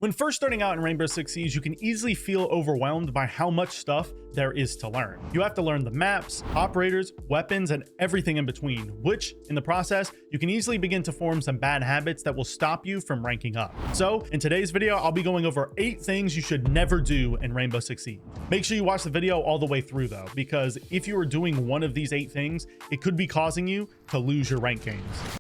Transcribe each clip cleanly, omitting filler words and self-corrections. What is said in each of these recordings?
When first starting out in Rainbow Six Siege, you can easily feel overwhelmed by how much stuff there is to learn. You have to learn the maps, operators, weapons, and everything in between, which, in the process, you can easily begin to form some bad habits that will stop you from ranking up. So, in today's video, I'll be going over 8 things you should never do in Rainbow Six Siege. Make sure you watch the video all the way through though, because if you are doing one of these 8 things, it could be causing you to lose your rank games.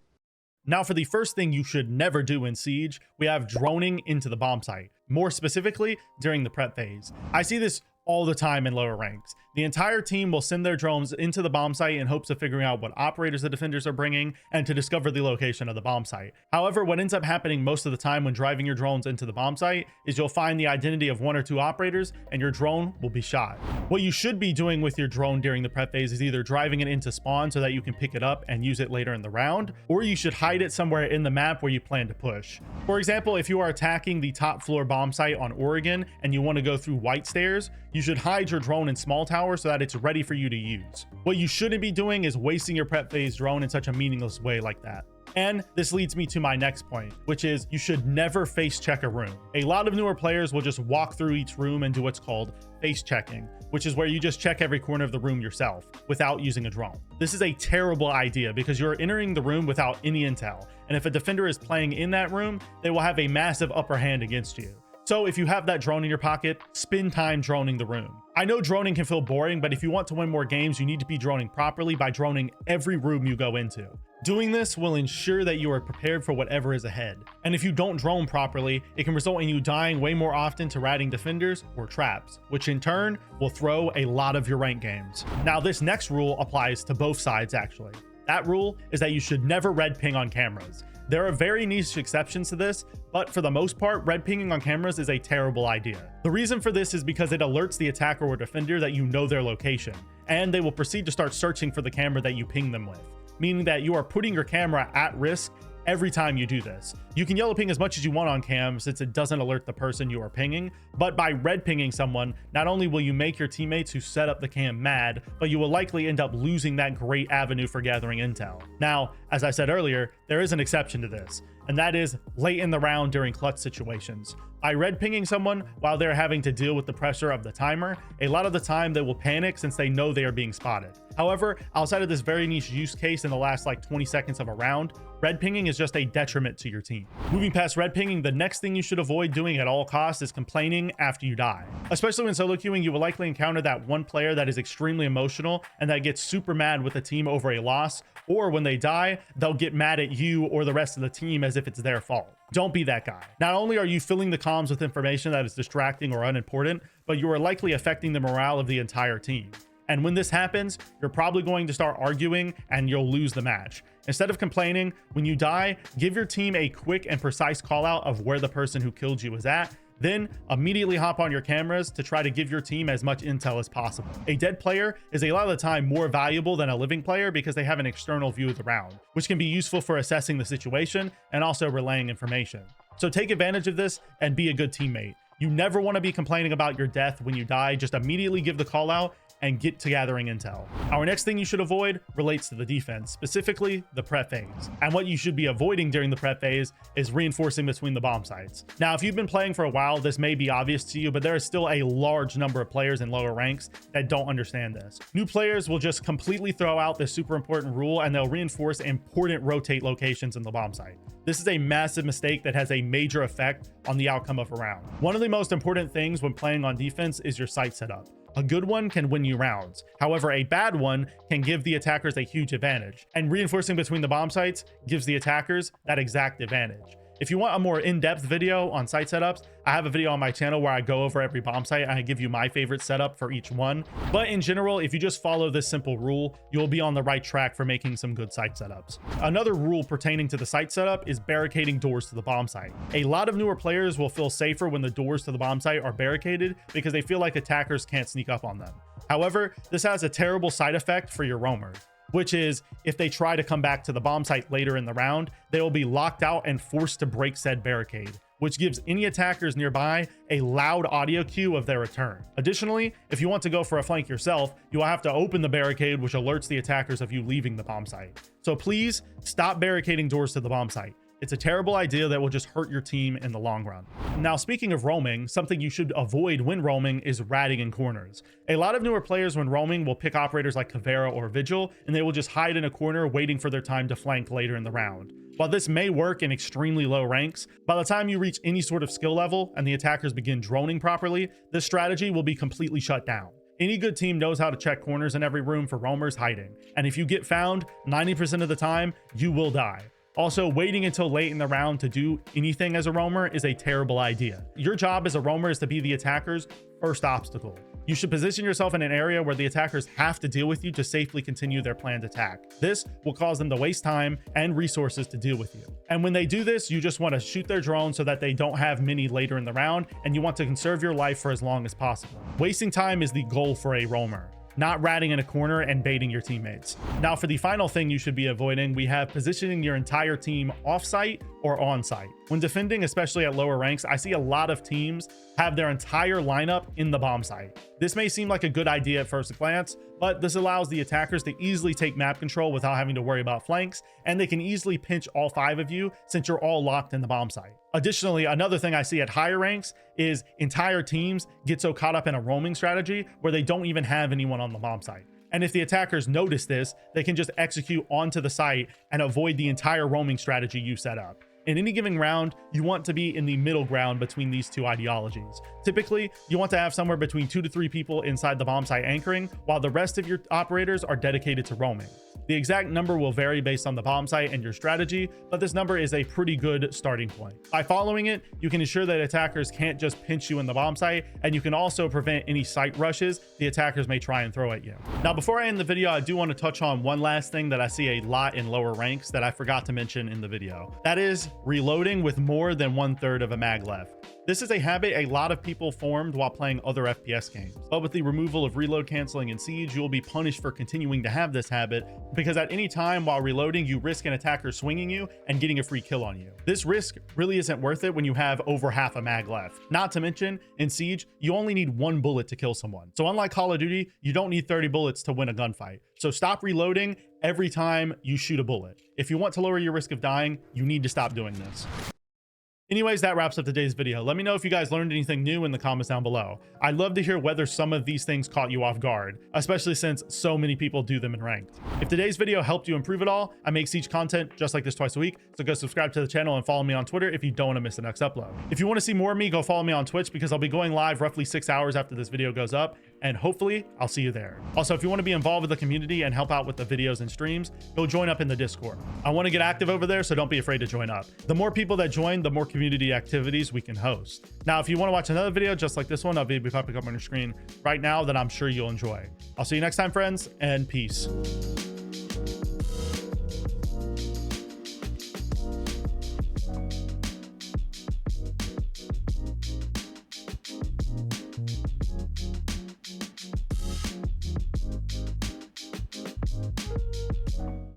Now for the first thing you should never do in Siege, we have droning into the bomb site, more specifically during the prep phase. I see this all the time in lower ranks. The entire team will send their drones into the bomb site in hopes of figuring out what operators the defenders are bringing and to discover the location of the bomb site. However, what ends up happening most of the time when driving your drones into the bomb site is you'll find the identity of 1 or 2 operators and your drone will be shot. What you should be doing with your drone during the prep phase is either driving it into spawn so that you can pick it up and use it later in the round, or you should hide it somewhere in the map where you plan to push. For example, if you are attacking the top floor bomb site on Oregon and you want to go through White Stairs, you should hide your drone in small tower so that it's ready for you to use. What you shouldn't be doing is wasting your prep phase drone in such a meaningless way like that. And this leads me to my next point, which is you should never face check a room. A lot of newer players will just walk through each room and do what's called face checking, which is where you just check every corner of the room yourself without using a drone. This is a terrible idea because you're entering the room without any intel. And if a defender is playing in that room, they will have a massive upper hand against you. So if you have that drone in your pocket, spend time droning the room. I know droning can feel boring, but if you want to win more games, you need to be droning properly by droning every room you go into. Doing this will ensure that you are prepared for whatever is ahead. And if you don't drone properly, it can result in you dying way more often to ratting defenders or traps, which in turn will throw a lot of your rank games. Now this next rule applies to both sides actually. That rule is that you should never red ping on cameras. There are very niche exceptions to this, but for the most part, red pinging on cameras is a terrible idea. The reason for this is because it alerts the attacker or defender that you know their location, and they will proceed to start searching for the camera that you ping them with, meaning that you are putting your camera at risk every time you do this. You can yellow ping as much as you want on cam since it doesn't alert the person you are pinging, but by red pinging someone, not only will you make your teammates who set up the cam mad, but you will likely end up losing that great avenue for gathering intel. Now, as I said earlier, there is an exception to this, and that is late in the round during clutch situations. By red pinging someone while they're having to deal with the pressure of the timer, a lot of the time they will panic since they know they are being spotted. However, outside of this very niche use case in the last like 20 seconds of a round, red pinging is just a detriment to your team. Moving past red pinging, the next thing you should avoid doing at all costs is complaining after you die. Especially when solo queuing, you will likely encounter that one player that is extremely emotional and that gets super mad with the team over a loss, or when they die, they'll get mad at you or the rest of the team as if it's their fault. Don't be that guy. Not only are you filling the comms with information that is distracting or unimportant, but you are likely affecting the morale of the entire team. And when this happens, you're probably going to start arguing and you'll lose the match. Instead of complaining, when you die, give your team a quick and precise call out of where the person who killed you is at. Then immediately hop on your cameras to try to give your team as much intel as possible. A dead player is a lot of the time more valuable than a living player because they have an external view of the round, which can be useful for assessing the situation and also relaying information. So take advantage of this and be a good teammate. You never want to be complaining about your death when you die. Just immediately give the call out and get to gathering intel. Our next thing you should avoid relates to the defense, specifically the prep phase. And what you should be avoiding during the prep phase is reinforcing between the bomb sites. Now, if you've been playing for a while, this may be obvious to you, but there is still a large number of players in lower ranks that don't understand this. New players will just completely throw out this super important rule and they'll reinforce important rotate locations in the bomb site. This is a massive mistake that has a major effect on the outcome of a round. One of the most important things when playing on defense is your site setup. A good one can win you rounds. However, a bad one can give the attackers a huge advantage, and reinforcing between the bomb sites gives the attackers that exact advantage. If you want a more in-depth video on site setups, I have a video on my channel where I go over every bomb site and I give you my favorite setup for each one. But in general, if you just follow this simple rule, you'll be on the right track for making some good site setups. Another rule pertaining to the site setup is barricading doors to the bomb site. A lot of newer players will feel safer when the doors to the bomb site are barricaded because they feel like attackers can't sneak up on them. However, this has a terrible side effect for your roamers, which is if they try to come back to the bomb site later in the round, they will be locked out and forced to break said barricade, which gives any attackers nearby a loud audio cue of their return. Additionally, if you want to go for a flank yourself, you will have to open the barricade, which alerts the attackers of you leaving the bomb site. So please stop barricading doors to the bomb site. It's a terrible idea that will just hurt your team in the long run. Now, speaking of roaming, something you should avoid when roaming is ratting in corners. A lot of newer players when roaming will pick operators like Caveira or Vigil, and they will just hide in a corner waiting for their time to flank later in the round. While this may work in extremely low ranks, by the time you reach any sort of skill level and the attackers begin droning properly, this strategy will be completely shut down. Any good team knows how to check corners in every room for roamers hiding, and if you get found, 90% of the time, you will die. Also, waiting until late in the round to do anything as a roamer is a terrible idea. Your job as a roamer is to be the attacker's first obstacle. You should position yourself in an area where the attackers have to deal with you to safely continue their planned attack. This will cause them to waste time and resources to deal with you. And when they do this, you just want to shoot their drone so that they don't have many later in the round, and you want to conserve your life for as long as possible. Wasting time is the goal for a roamer, not ratting in a corner and baiting your teammates. Now, for the final thing you should be avoiding, we have positioning your entire team off-site or on-site. When defending, especially at lower ranks, I see a lot of teams have their entire lineup in the bomb site. This may seem like a good idea at first glance, but this allows the attackers to easily take map control without having to worry about flanks, and they can easily pinch all 5 of you since you're all locked in the bomb site. Additionally, another thing I see at higher ranks is entire teams get so caught up in a roaming strategy where they don't even have anyone on the bomb site. And if the attackers notice this, they can just execute onto the site and avoid the entire roaming strategy you set up. In any given round, you want to be in the middle ground between these two ideologies. Typically, you want to have somewhere between 2 to 3 people inside the bomb site anchoring, while the rest of your operators are dedicated to roaming. The exact number will vary based on the bomb site and your strategy, but this number is a pretty good starting point. By following it, you can ensure that attackers can't just pinch you in the bomb site, and you can also prevent any site rushes the attackers may try and throw at you. Now, before I end the video, I do want to touch on one last thing that I see a lot in lower ranks that I forgot to mention in the video. That is reloading with more than 1/3 of a mag left. This is a habit a lot of people formed while playing other FPS games, but with the removal of reload canceling in Siege, you will be punished for continuing to have this habit, because at any time while reloading, you risk an attacker swinging you and getting a free kill on you. This risk really isn't worth it when you have over half a mag left. Not to mention, in Siege, you only need 1 bullet to kill someone. So unlike Call of Duty, you don't need 30 bullets to win a gunfight. So stop reloading every time you shoot a bullet. If you want to lower your risk of dying, you need to stop doing this. Anyways, that wraps up today's video. Let me know if you guys learned anything new in the comments down below. I'd love to hear whether some of these things caught you off guard, especially since so many people do them in ranked. If today's video helped you improve at all, I make Siege content just like this twice a week, so go subscribe to the channel and follow me on Twitter if you don't want to miss the next upload. If you want to see more of me, go follow me on Twitch, because I'll be going live roughly 6 hours after this video goes up, and hopefully I'll see you there. Also, if you want to be involved with the community and help out with the videos and streams, go join up in the Discord. I want to get active over there, so don't be afraid to join up. The more people that join, the more community activities we can host. Now, if you want to watch another video just like this one, I'll be popping up on your screen right now that I'm sure you'll enjoy. I'll see you next time, friends, and peace.